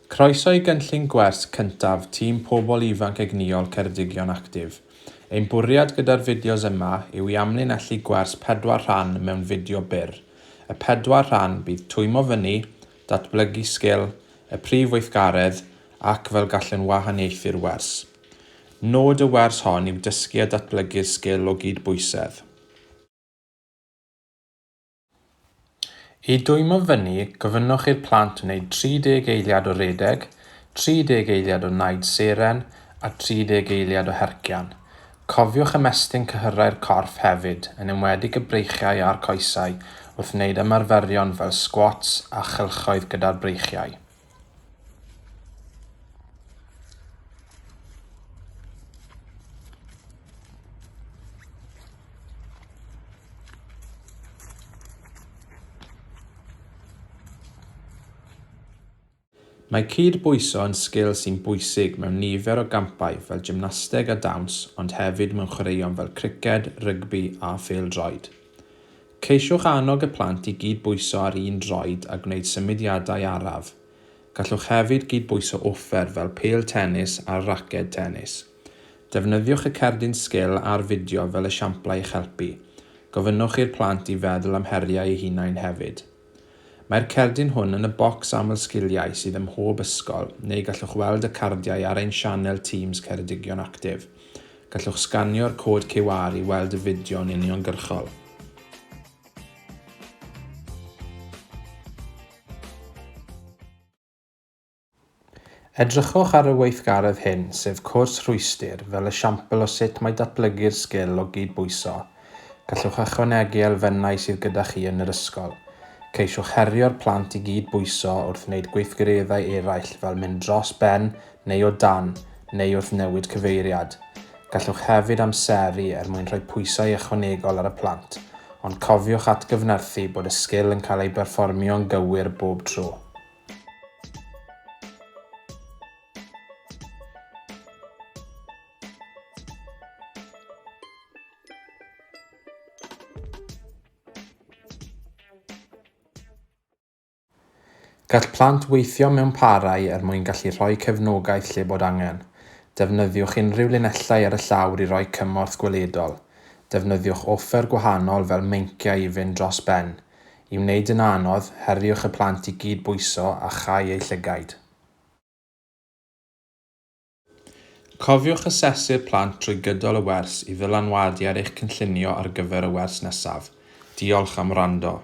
Croeso i Cynllun Gwers cyntaf tîm pobl ifanc egnïol Ceredigion Actif. Ein bwriad gyda'r fideos yma yw i amlinellu gwers 4 rhan mewn fideo byr. Y 4 rhan bydd twymo fyny, datblygu sgil, y prif weithgaredd ac fel gallen wahaniaethu'r wers. Nod y wers hon yw dysgu a datblygu'r sgil o gydbwysedd. I dwymo fyny, gofynnwch i'r plant wneud 30 eiliad o redeg, 30 eiliad o naid seren a 30 eiliad o hercian. Cofiwch ymestyn cyhyrau'r corff hefyd, yn enwedig y breichiau a'r coesau, wrth wneud ymarferion fel squats a chylchoedd gyda'r breichiau. Mae cydbwyso yn sgil sy'n bwysig mewn nifer o gampau fel gymnasteg a dawns, ond hefyd mewn chwaraeon fel criced, rygbi a phêl-droed. Ceisiwch annog y plant i gydbwyso ar un droed a gwneud symudiadau araf. Gallwch hefyd gydbwyso offer fel pêl-tennis a raced tennis. Defnyddiwch y cerdyn sgil a'r fideo fel esiamplau eich helpu. Gofynnwch i'r plant i feddwl am heriau eu hunain hefyd. Mae'r cerdyn hwn yn y bocs aml sgiliau sydd ym mhob ysgol, neu gallwch weld y cardiau ar ein sianel Teams Ceredigion Actif. Gallwch sganio'r cod QR i weld y fideo'n uniongyrchol. Edrychwch ar y weithgaredd hyn, sef cwrs rhwystyr, fel esiampl o sut mae datblygu'r sgil o gydbwyso. Gallwch ychwanegu elfennau sydd gyda chi yn yr ysgol. Ceisiwch herio'r plant i gydbwyso wrth wneud gweithgareddau eraill fel mynd dros ben neu o dan, neu wrth newid cyfeiriad. Gallwch hefyd amseru mwyn rhoi pwysau ychwanegol ar y plant, ond cofiwch atgyfnerthu bod y sgil yn cael ei berfformio'n gywir bob tro. Gall plant weithio mewn parau mwyn gallu rhoi cefnogaeth lle bod angen. Defnyddiwch unrhyw linellau ar y llawr i roi cymorth gweledol. Defnyddiwch offer gwahanol fel meinciau i fynd dros ben. I wneud yn anodd, heriwch y plant i gydbwyso a chau eu llygaid. Cofiwch asesu'r plant trwy gydol y wers i ddylanwadu ar eich cynllunio ar gyfer y wers nesaf. Diolch am wrando.